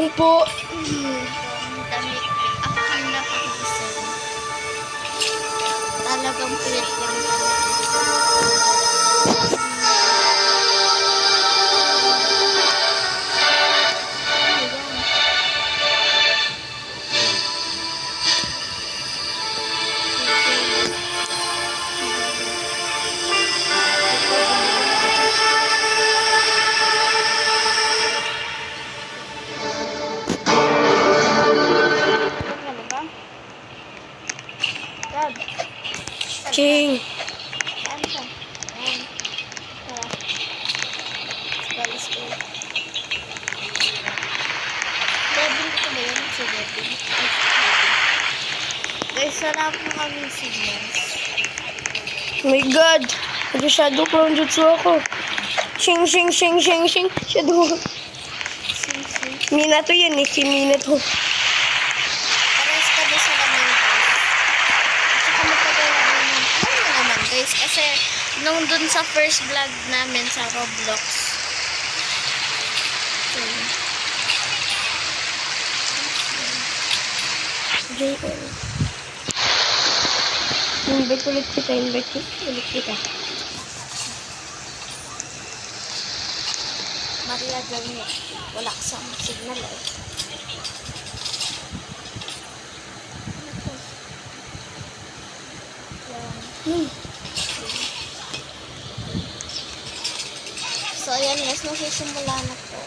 lang po. Damit. Ako kanina pakisan. Talagang pilit lang talaga. King. Saan ka? Ayan. Tara. Let's go. Devin ko ba yun? Si Devin. Guys, sarap mo kami signals. Oh my God. Nag-shadow clone jutsu ako. Shing, shing, shing, shing, shing. Shadow. Sing, sing. Mina to yan eh. Si Mina to. Pares kami sa lamin, guys. At saka magpagawa rin ng... Ano na naman, guys? Kasi nung dun sa first vlog namin sa Roblox. JL. Invite ulit kita. Invite ulit kita. Maria Garnia. Wala kasang signal eh. So, ayan guys, nasisimula na po.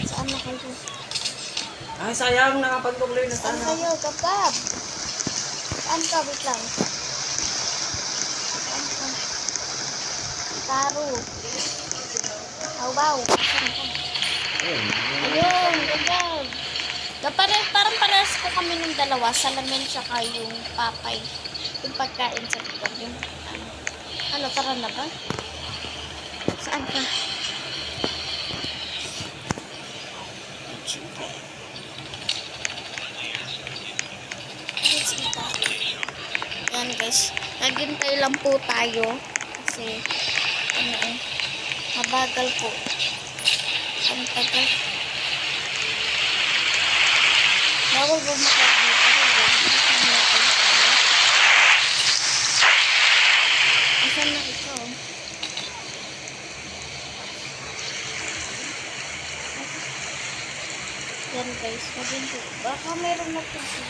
Saan na kayo? Ay, sayang, nakapag-tuloy na Saan sana. kayo? Kapab! Saan ka? Wait lang. Saan ka? Taro. Wow. Saan ka? Ayun, kapab. Parang parehas po kami ng dalawa. Salamin tsaka yung papay. Yung pagkain sa likod. Yung, ano, tara na ba? Saan ka? Yan guys, naghintay lang po tayo kasi ano eh, mabagal po. Ang tagal. Bawal ba makakita? Asan na ito? Yan guys, maghintay. Baka meron na po siya.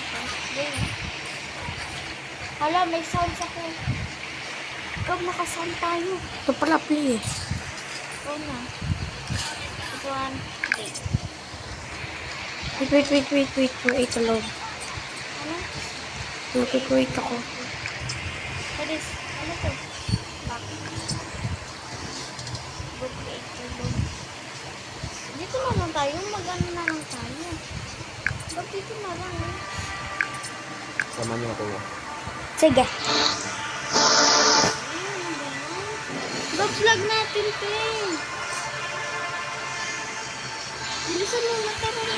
Hala, may sounds ako. Ikaw, nakasound tayo. Ito pala, play eh. Ikaw na. Ikuan. Wait. Wait alone. Ano? Wait ako. What is? Ano to? Bakit? Good wait alone. Dito na lang tayo. Mag-ano na lang tayo. Ba't dito na lang eh? Sama niyo ako. Sige. Ba-vlog natin, Peng. Bilisan mo, matara na.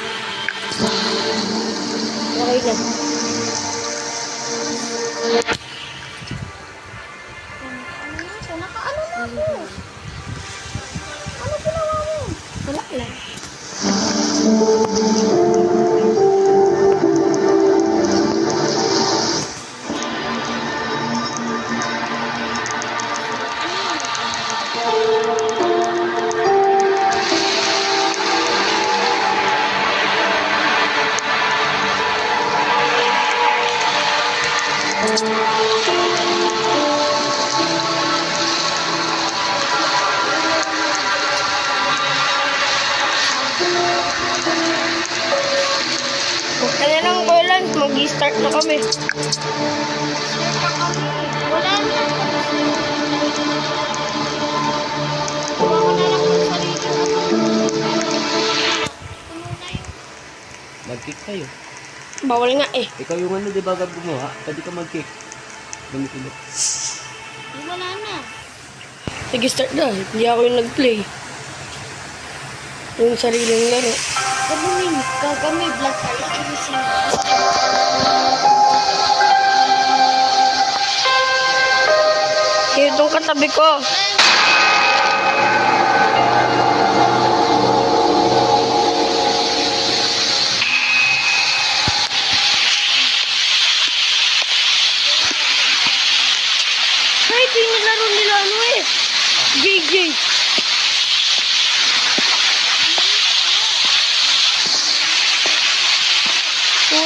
Okay lang. Ano na ako? Naka-ano na ako? Ano ginawa mo? Wala lang. Kaya lang ko lang, mag-start na kami. Wala na. Kuha ko na lang ng sarili ko. Puno na yun. Mag-kick tayo. Bawal nga eh. Ikaw yung ano, di ba, gab gumawa? Pwede ka mag-kick. Gamit ulit. Wala na. Sige, start na. Hindi ako yung nag-play. Yung sariling laro. Kabumingit ka. Kami vlog tayo. Inising. Kaya itong katabi ko.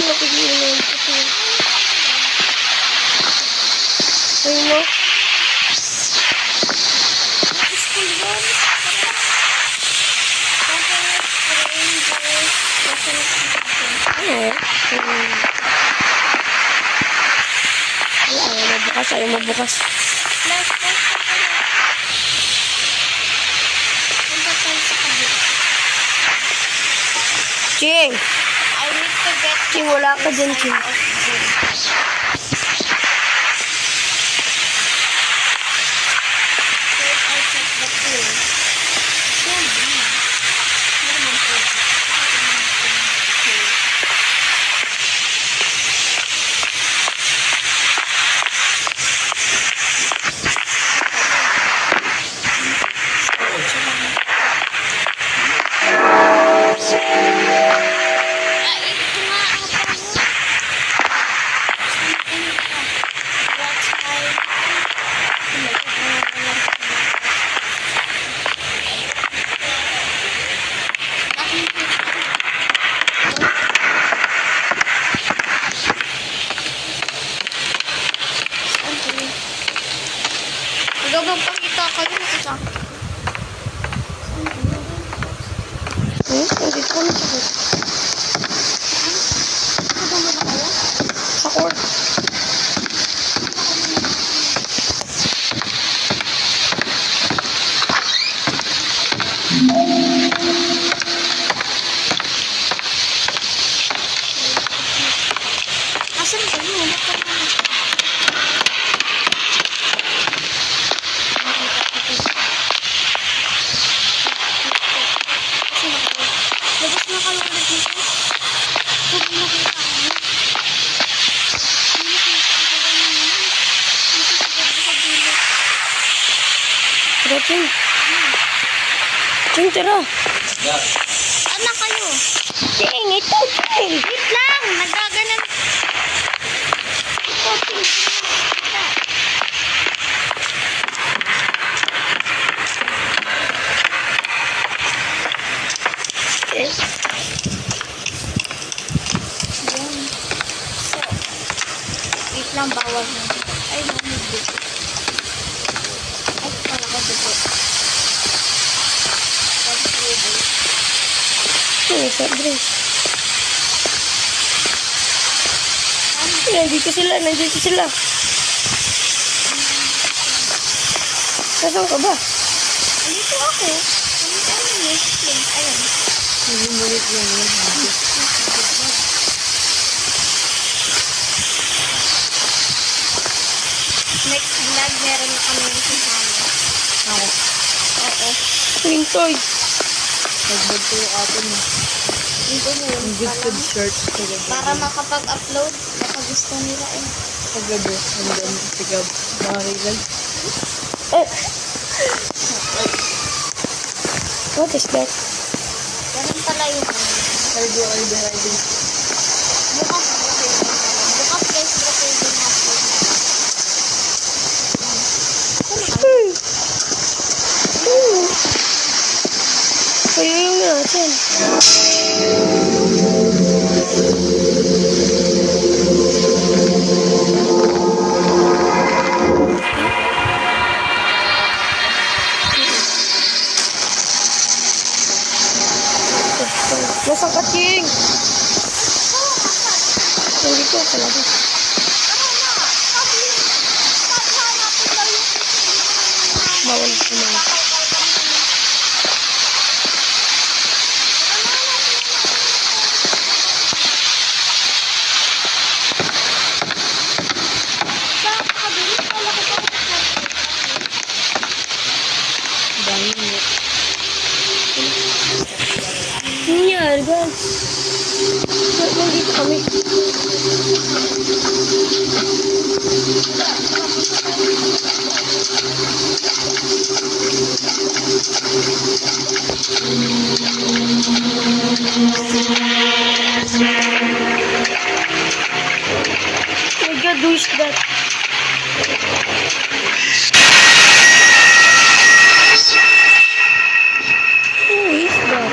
napigilan ko ito. Ayun mo. School yun. Ayaw mabukas. Flash. Punta tayo sa kabila. Ching! I need to get Ching, wala ka dyan, Ching. of June. First, I check the pool. Pool. Ano naman pool? Pool. Ito nga ang paano. What's Gabang pakita kayo isa. Hindi ko na sakit. Gabang na kayo? Sa court. Asan kayo? Labas na kayo ulit dito. Huwag mo nakita kami. Hindi nakita ko lang naman. Dito sa ganda sa dulo. Tara, Ching. Ching, tara. Saan na kayo? Ching, ito, Ching. Wait lang! Nagaganan. Ito, tingnan. Yes. Yan. So, wait lang, bawal na. Ay, mami, dugo. Ay, pala ka dugo. Pag-dugo. Ching, sa Grace. Nandito sila. Nasaan ka ba? Andito ako. Andito ako yung explain. Ayan. Nalimulit lang yun. Next vlog, meron na kami yung kasama. Ako. Oo. Pintoy. Nagbag ko yung atin mo. Dito mo yun. Ang gifted shirt. Para makapag-upload. Baka gusto nila eh. Paggabi. Hanggang tigab. Marilag. Eh. What is that? Ganun pala yung Cardio or the riding. bukas. Bukas guys, recording natin. Kayo yung natin. Nasaan ka, Ching? Nandito ako talaga. Bawal ko na. Dami mo. Nangyari, guys. Nandito kami. My God, who is that? Who is that?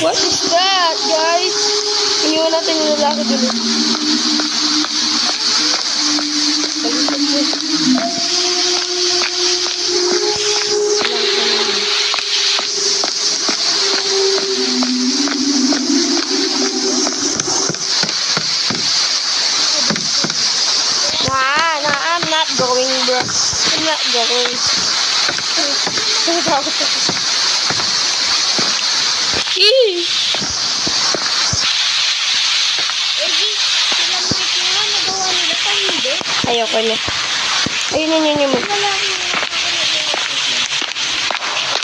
What is that, guys? Iniwan natin yung lalaki dito. I'm not going, bro. I'm not going. Eee! Sila Mike nga, nagawa nila pa hindi. Ayoko na. Ayun yun. Wala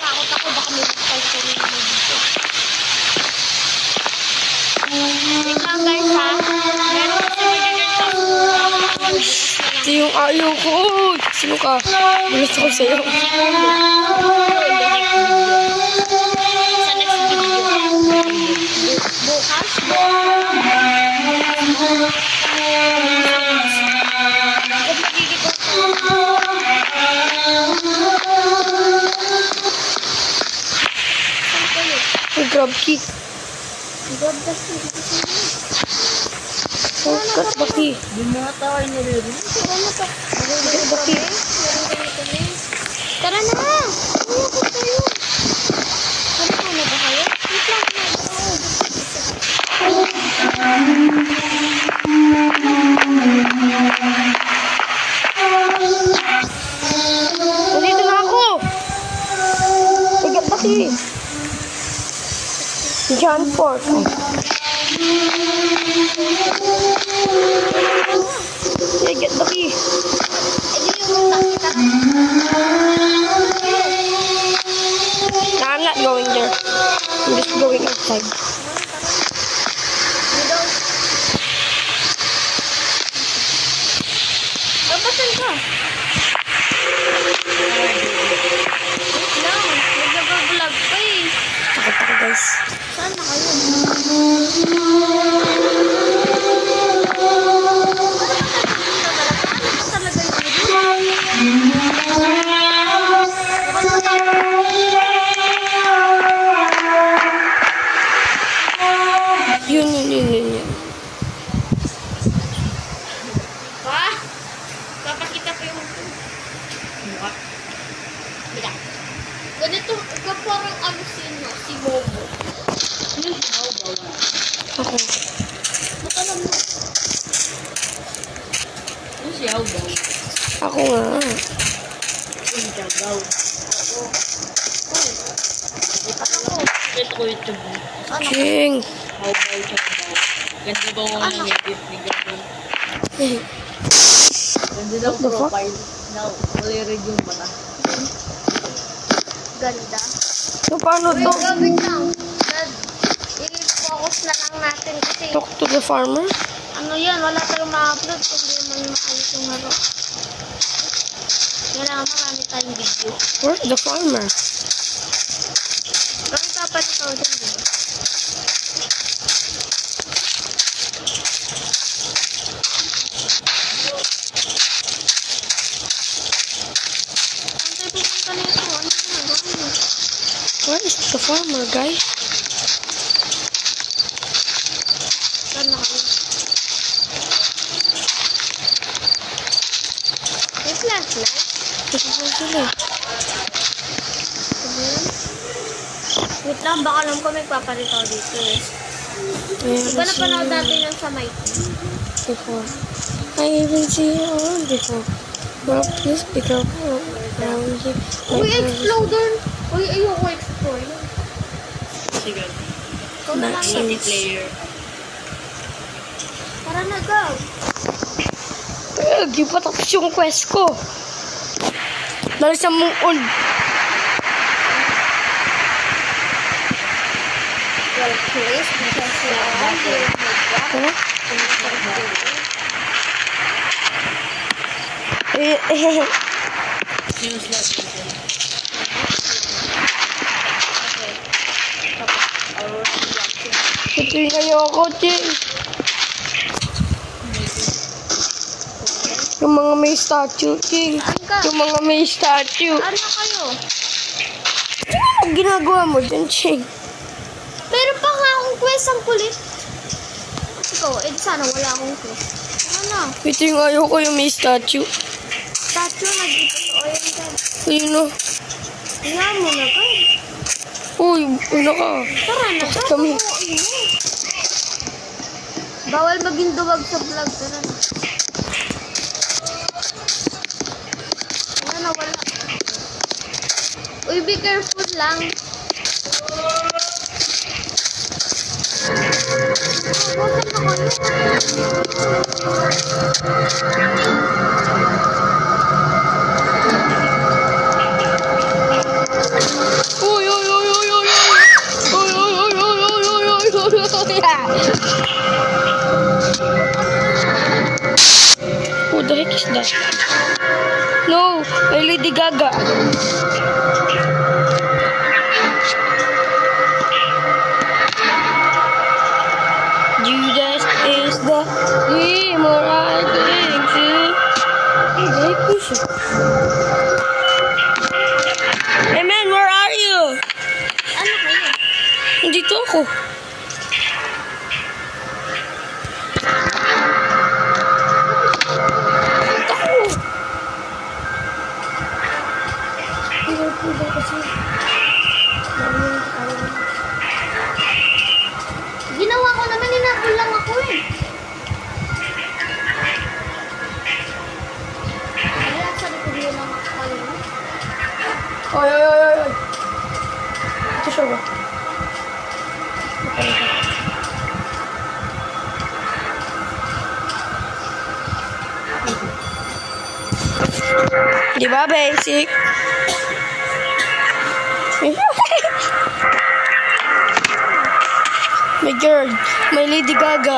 akong takot ako, baka may fight ko rin dito. Wait lang guys ha. Meron kasi magiging Ito yung ayaw ko. Sino ka? Gusto ko sa'yo. Sa next video. Bukas? May grab key. Grab the key. Cut the key. Di mga tao ay naririnig. Cut the key. Tara na! Ayoko tayo. Ano na ba kayo? Wait lang na. Nandito na ako. May cut the key. John Ford. I get the key. No, I'm not going there. I'm just going outside. Babasan ka. Wait lang. Nag-vlog pa eh. Takot ako, guys. Saan na kayo? Yun. Pa? Papakita ko yung mukha. Bila. Ganito, ikaw parang ano si Momo. Ako. Ba't alam mo? Ano si Aubaw? Ako nga. Yung Jagaw. Ako. Ito ko YouTube. Ano? Ching. Aubaw, Jagaw. Ganda ba mo ng edit ni Jagaw? Ganda daw What the fuck? profile. Now, ulirig yung mata. Ganda. So, paano Wait, to? gawin lang. I-focus na lang natin kasi Talk to the farmer? ano yan, wala tayong ma-upload kung di naman maayos yung haro. Kailangan marami tayong video. Where's the farmer? Bakit dapat ikaw dyan, di ba? Saan tayo pupunta na ito? Ano ginagawa mo? Where is the farmer, guys? Saan na kayo? May flashlight? Ito po sila. Wait lang, baka alam ko may papalit ako dito eh. Di ba napanood natin yung sa Mighty? Before. I even see you around before. Well, please be careful around here. Uy, exploder! Uy, ayoko explore. Sige. Ikaw na lang yun. Player. Tara na, go! Di pa tapos yung quest ko. Nalisan mong old. Well, please, because we are on here. Ano? News natin. Ito yung ayoko, Ching. Yung mga may statue, Ching. Saan ka? Yung mga may statue. Ano kayo? Ano ginagawa mo dyan, Ching? Meron pa Yes, ang kulit. Ikaw, sana wala akong clue. Ano? Ito yung ayaw ko yung may statue. Statue, nag-ito. O, yan ka. Ayun o. Tingnan mo na ka. Uy, ano ka? Tara na, tara. Kami. Bawal maging duwag sa vlog. Tara na. Wala na, wala. Uy, be careful lang. Uy, uy, uy, uy, uy, uy. Uy, uy, uy, uy, uy, uy, uy, uy, uy. Who the heck is that? No, ay Lady Gaga. Judas is the immortal thing to. Who the heck is it? Hey man, where are you? Ano kayo? Nandito ako. Ginawa ko naman, inabol lang ako eh. Kaya sa likod yun lang ako kayo. Oy, oy, oy, oy, oy. Ito siya ba? Di ba basic? My girl, my Lady Gaga.